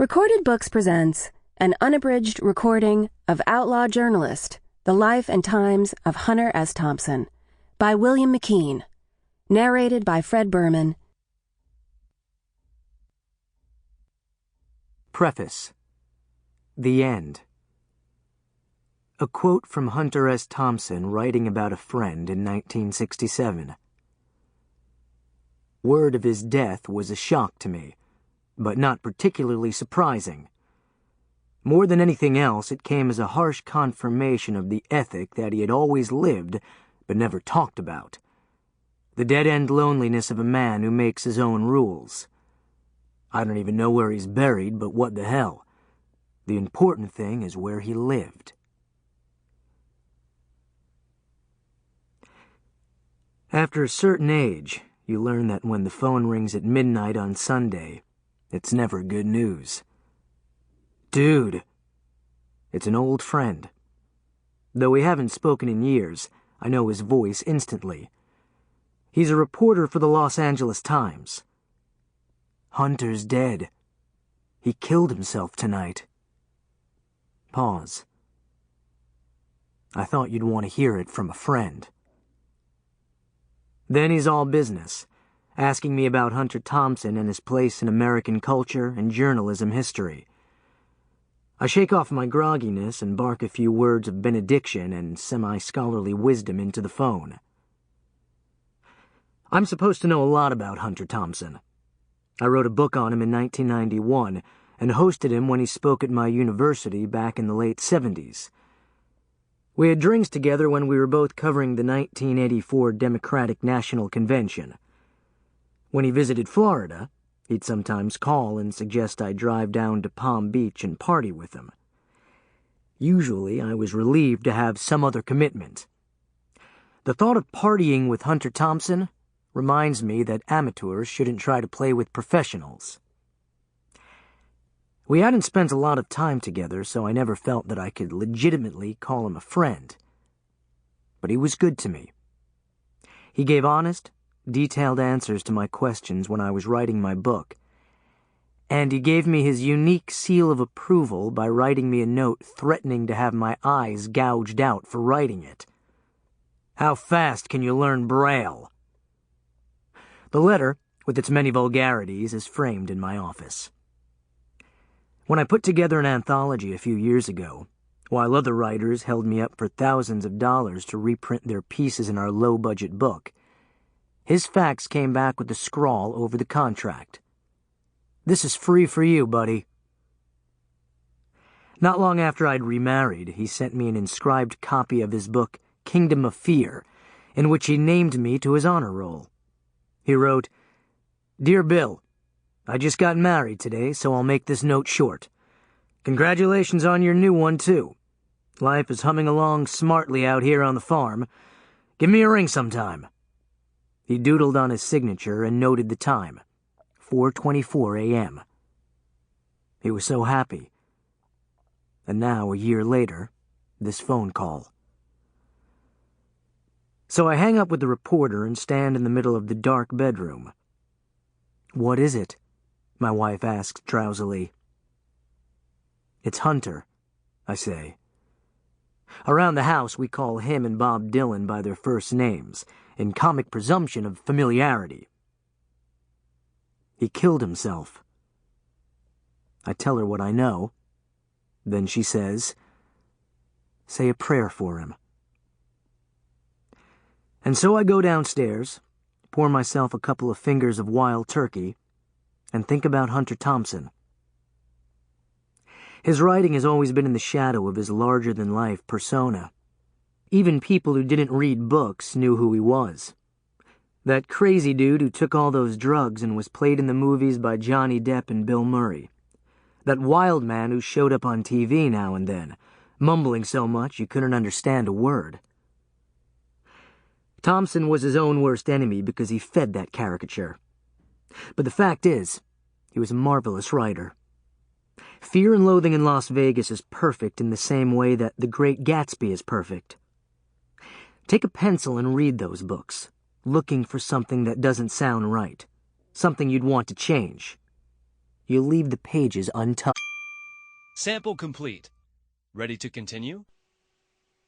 Recorded Books presents an unabridged recording of Outlaw Journalist, The Life and Times of Hunter S. Thompson, by William McKeen, narrated by Fred Berman. Preface. The End. A quote from Hunter S. Thompson writing about a friend in 1967. Word of his death was a shock to me, but not particularly surprising. More than anything else, it came as a harsh confirmation of the ethic that he had always lived but never talked about. The dead-end loneliness of a man who makes his own rules. I don't even know where he's buried, but what the hell. The important thing is where he lived. After a certain age, you learn that when the phone rings at midnight on Sunday, it's never good news. Dude! It's an old friend. Though we haven't spoken in years, I know his voice instantly. He's a reporter for the Los Angeles Times. Hunter's dead. He killed himself tonight. Pause. I thought you'd want to hear it from a friend. Then he's all business, asking me about Hunter Thompson and his place in American culture and journalism history. I shake off my grogginess and bark a few words of benediction and semi-scholarly wisdom into the phone. I'm supposed to know a lot about Hunter Thompson. I wrote a book on him in 1991 and hosted him when he spoke at my university back in the late 70s. We had drinks together when we were both covering the 1984 Democratic National Convention. When he visited Florida, he'd sometimes call and suggest I drive down to Palm Beach and party with him. Usually, I was relieved to have some other commitment. The thought of partying with Hunter Thompson reminds me that amateurs shouldn't try to play with professionals. We hadn't spent a lot of time together, so I never felt that I could legitimately call him a friend. But he was good to me. He gave honest, detailed answers to my questions when I was writing my book, and he gave me his unique seal of approval by writing me a note threatening to have my eyes gouged out for writing it. How fast can you learn Braille? The letter, with its many vulgarities, is framed in my office. When I put together an anthology a few years ago, while other writers held me up for thousands of dollars to reprint their pieces in our low-budget book, his fax came back with a scrawl over the contract. "This is free for you, buddy." Not long after I'd remarried, he sent me an inscribed copy of his book, Kingdom of Fear, in which he named me to his honor roll. He wrote, "Dear Bill, I just got married today, so I'll make this note short. Congratulations on your new one, too. Life is humming along smartly out here on the farm. Give me a ring sometime." He doodled on his signature and noted the time, 4:24 a.m. He was so happy. And now, a year later, this phone call. So I hang up with the reporter and stand in the middle of the dark bedroom. "What is it?" my wife asks drowsily. "It's Hunter," I say. Around the house, we call him and Bob Dylan by their first names, in comic presumption of familiarity. "He killed himself." I tell her what I know. Then she says, "Say a prayer for him." And so I go downstairs, pour myself a couple of fingers of wild turkey, and think about Hunter Thompson. His writing has always been in the shadow of his larger-than-life persona. Even people who didn't read books knew who he was. That crazy dude who took all those drugs and was played in the movies by Johnny Depp and Bill Murray. That wild man who showed up on TV now and then, mumbling so much you couldn't understand a word. Thompson was his own worst enemy because he fed that caricature. But the fact is, he was a marvelous writer. Fear and Loathing in Las Vegas is perfect in the same way that The Great Gatsby is perfect. Take a pencil and read those books, looking for something that doesn't sound right, something you'd want to change. You'll leave the pages untouched. Sample complete. Ready to continue?